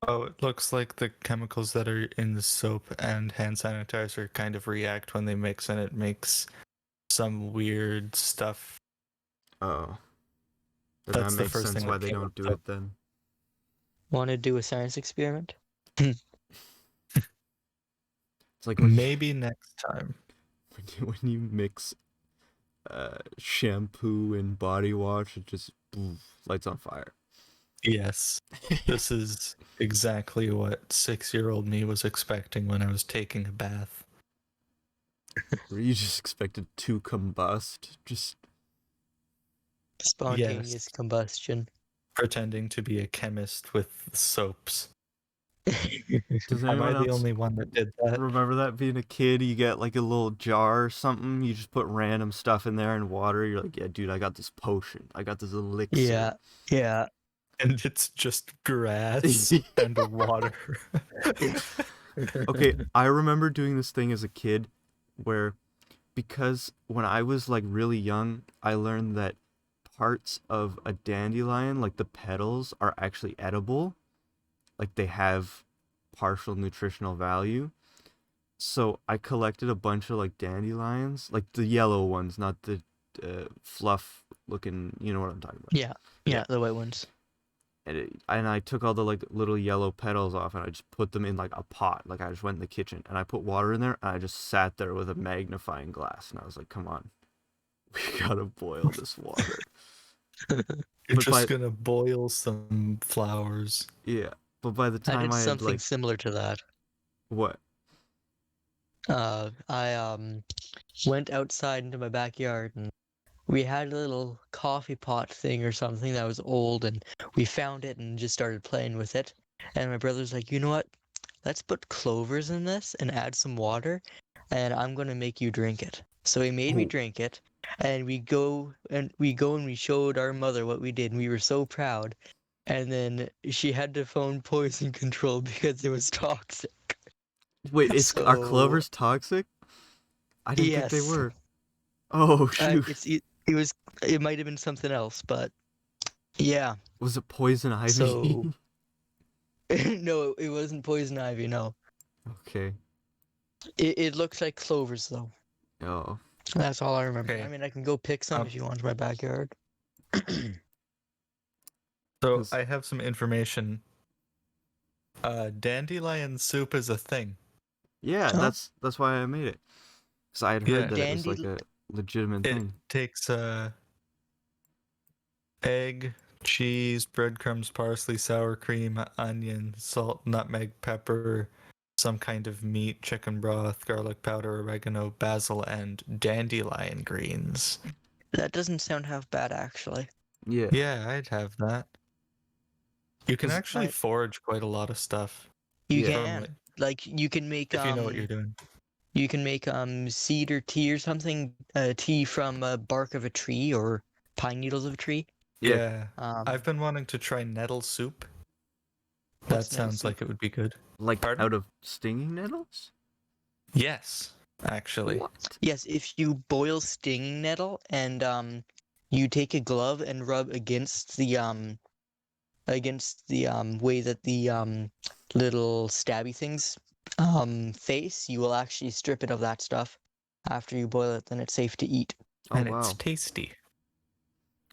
Oh, it looks like the chemicals that are in the soap and hand sanitizer kind of react when they mix, and it makes some weird stuff. Oh, then that That's the makes first sense thing why that they came don't do up. it then. Want to do a science experiment? It's like Maybe next time. when you mix shampoo and body wash, it just lights on fire. Yes. This is exactly what 6-year-old me was expecting when I was taking a bath. Were you just expected to combust? Just Spontaneous Yes. combustion. pretending to be a chemist with soaps. Does Am I anyone the else only one that did that? remember that being a kid? You get like a little jar or something. You just put random stuff in there and water. You're like, yeah, dude, I got this potion. I got this elixir. Yeah, yeah. And it's just grass and water. Okay, I remember doing this thing as a kid where because when I was like really young, I learned that parts of a dandelion, like the petals, are actually edible. Like they have partial nutritional value. So I collected a bunch of like dandelions, like the yellow ones, not the fluff looking. You know what I'm talking about? Yeah, Yeah. yeah, the white ones. And I took all the like little yellow petals off and I just put them in like a pot. Like I just went in the kitchen and I put water in there and I just sat there with a magnifying glass and I was like, "Come on, we gotta boil this water." You're But just by gonna boil some flowers. yeah, but by the I time did I had something like similar to that. what? I went outside into my backyard and we had a little coffee pot thing or something that was old, and we found it and just started playing with it. And my brother's like, you know what? Let's put clovers in this and add some water, and I'm gonna make you drink it. So he made me Oh, drink it, and we showed our mother what we did, and we were so proud. And then she had to phone poison control because it was toxic. wait, it's are So clovers toxic? I didn't think they yes, were. Oh shoot, it might have been something else, but yeah. was it poison So ivy? no, it wasn't poison ivy. No, Okay. it looks like clovers though. Oh, That's all I remember. I Okay. mean, I can go pick some Um, if you want in my backyard. so 'cause- I have some information. Dandelion soup is a thing. yeah, Oh, that's why I made it. Cause I had heard Yeah. that it was like dandy. a legitimate It thing. takes egg, cheese, breadcrumbs, parsley, sour cream, onion, salt, nutmeg, pepper, some kind of meat, chicken broth, garlic powder, oregano, basil, and dandelion greens. That doesn't sound half bad actually. Yeah, Yeah, I'd have that. You can 'cause actually forage quite a lot of stuff You yeah, from can like like if you know what you're doing. you can make cedar tea or something, tea from bark of a tree or pine needles of a tree. yeah. Yeah. Um, I've been wanting to try nettle soup. what's That nettle sounds soup? like it would be good. Like Pardon? out of stinging nettles? Yes, actually. What? Yes, if you boil stinging nettle and you take a glove and rub against the way that the little stabby things face, you will actually strip it of that stuff. After you boil it, then it's safe to eat. Oh And it's wow. tasty.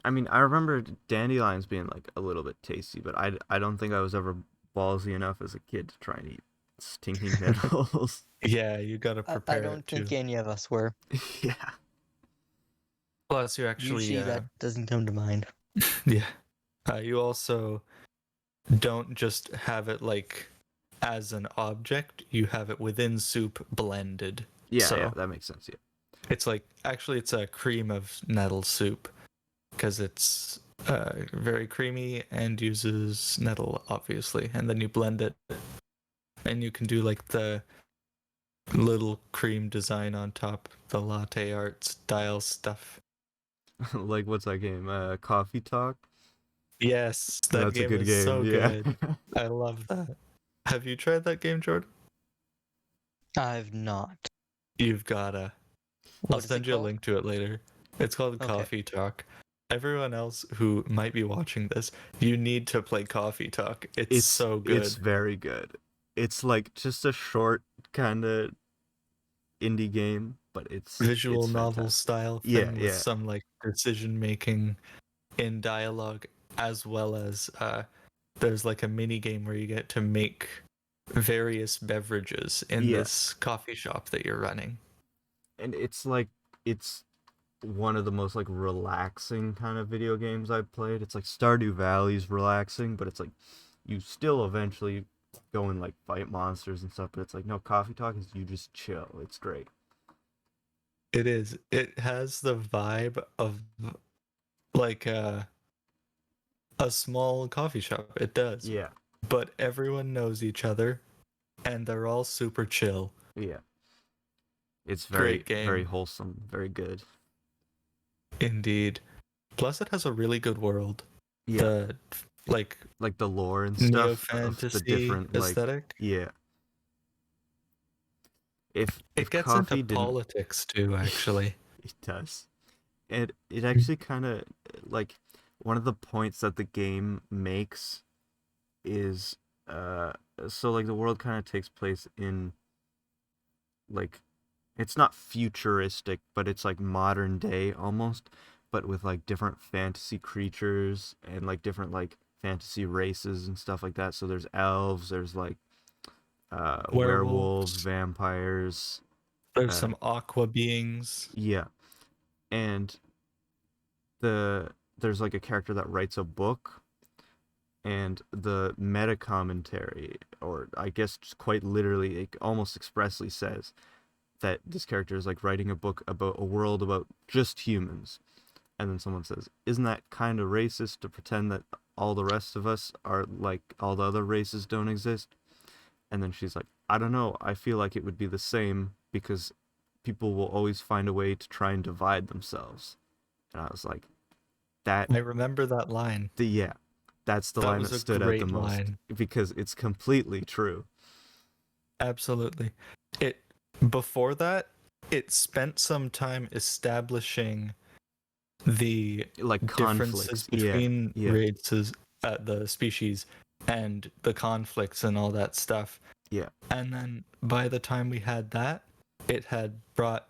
I mean, I remember dandelions being like a little bit tasty, but I don't think I was ever ballsy enough as a kid to try and eat stinking nettles. Yeah, you gotta I prepare don't it too. think any of us were. Yeah. Plus, you actually, Usually that doesn't come to mind. yeah, you also don't just have it like as an object. You have it within soup blended. Yeah, So yeah, that makes sense. Yeah. it's like actually it's a cream of nettle soup because it's very creamy and uses nettle obviously, and then you blend it, and you can do like the little cream design on top, the latte art style stuff. Like what's that game? Coffee Talk? Yes, that That's a game good is game. so Yeah. good. I love that. Have you tried that game, Jordan? I've not. You've gotta. I'll What is it send you a called? link to it later. It's called Okay. Coffee Talk. Everyone else who might be watching this, you need to play Coffee Talk. It's so good. It's very good. It's like just a short kind of indie game, but Visual it's novel fantastic. style Yeah, thing with yeah. some like decision making in dialogue, as well as there's like a mini game where you get to make various beverages in Yeah. this coffee shop that you're running. And it's like it's one of the most like relaxing kind of video games I've played. It's like Stardew Valley's relaxing, but it's like you still eventually go and like fight monsters and stuff, but it's like no, Coffee Talk is you just chill. It's great. It is. It has the vibe of like a small coffee shop. It does. Yeah, But everyone knows each other and they're all super chill. yeah. It's very, Great very game. wholesome, very good. Indeed. Plus, it has a really good world. Yeah, The like like the lore and neo stuff of the fantasy different like aesthetic. yeah. If It gets into coffee didn't, politics too, actually. it does. It actually kind of like one of the points that the game makes is uh so like the world kind of takes place in like it's not futuristic, but it's like modern day almost, but with like different fantasy creatures and like different like fantasy races and stuff like that. So there's elves, there's like werewolves, Werewolves. vampires, There's uh some aqua beings. yeah. And there's like a character that writes a book, and the meta commentary, or I guess just quite literally it almost expressly says that this character is like writing a book about a world about just humans. And then someone says, isn't that kind of racist to pretend that all the rest of us are like all the other races don't exist? And then she's like, I don't know, I feel like it would be the same because people will always find a way to try and divide themselves. And I was like, that I remember that line. yeah, that's the That line was that a stood out the great most line. because it's completely true. Absolutely. It before that, it spent some time establishing the Like differences conflicts. Yeah, between yeah, races, the species, and the conflicts and all that stuff. yeah, And then by the time we had that, it had brought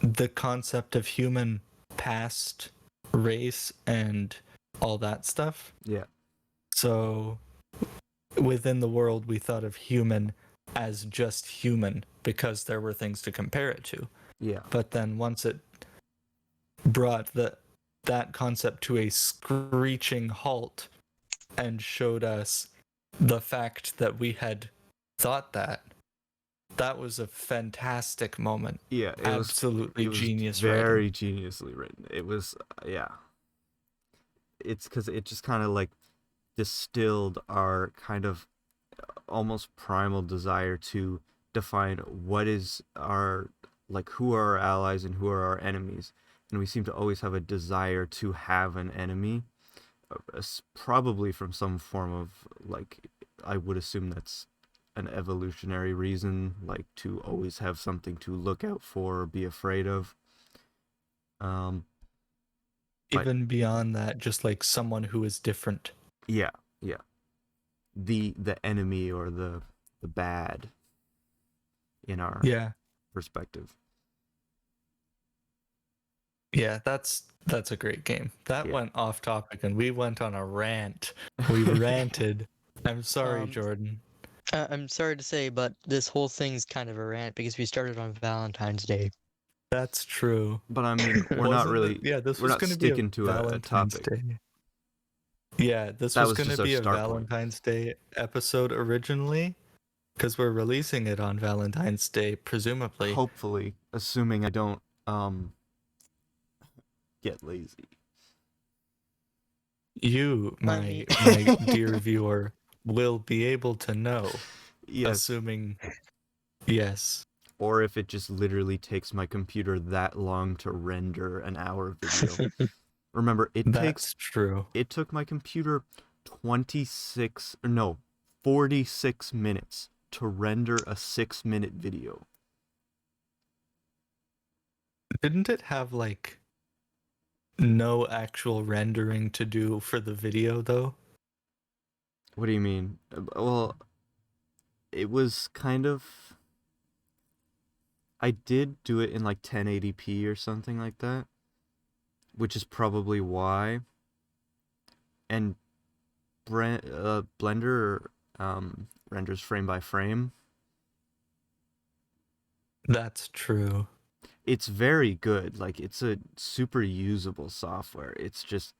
the concept of human past, race, and all that stuff. yeah, So within the world, we thought of human as just human because there were things to compare it to. yeah, But then once it brought that concept to a screeching halt and showed us the fact that we had thought that was a fantastic moment. yeah. Absolutely It was genius writing. very geniusly written. It was yeah. It's because it just kind of like distilled our kind of almost primal desire to define what is our like who are our allies and who are our enemies, and we seem to always have a desire to have an enemy, probably from some form of like I would assume that's an evolutionary reason, like to always have something to look out for or be afraid of. um but Even beyond that, just like someone who is different. yeah, yeah, the enemy or the bad in our Yeah. perspective. Yeah, that's a great game. That Yeah. went off topic and we went on a rant. We ranted. I'm sorry, Um, Jordan. I'm sorry to say, but this whole thing's kind of a rant because we started on Valentine's Day. That's true. But I mean, This we're was not going to be a sticking to a Valentine's topic. Day. Yeah, this That was was going to just our be a start point. Valentine's Day episode originally because we're releasing it on Valentine's Day, presumably. Hopefully, assuming I don't get lazy. You, I mean, my dear viewer, will be able to know, Yes. assuming yes. Or if it just literally takes my computer that long to render an hour video. Remember, That's true. it took my computer 46 minutes to render a 6-minute video. Didn't it have like no actual rendering to do for the video though? What do you mean? Well, it was kind of I did do it in like 1080p or something like that, which is probably why. And Blender renders frame by frame. That's true. It's very good. Like it's a super usable software. It's just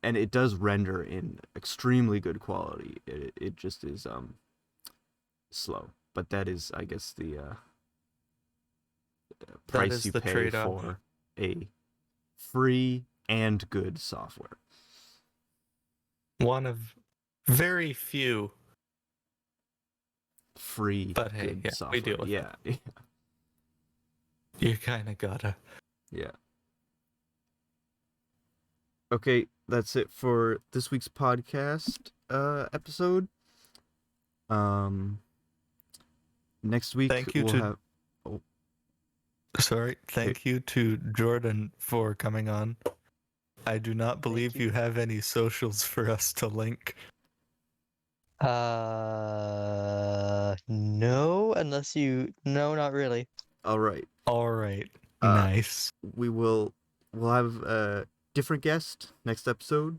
and it does render in extremely good quality. It just is slow. But that is, I guess, the That price is you the pay trade-off. for a free and good software. one of very few. Free But hey, good yeah, software. we deal with yeah. You kind of gotta. Yeah. Okay, that's it for this week's podcast episode. Next week Thank you we'll to. have Sorry, thank you to Jordan for coming on. I do not believe you. you have any socials for us to link. No, unless you. No, not really. all right. All right, Uh, nice. we'll have a different guest next episode.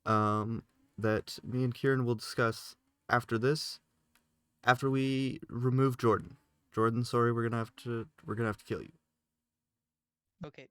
That me and Kieran will discuss after this. After we remove Jordan. Jordan, sorry, we're gonna have to kill you. Okay.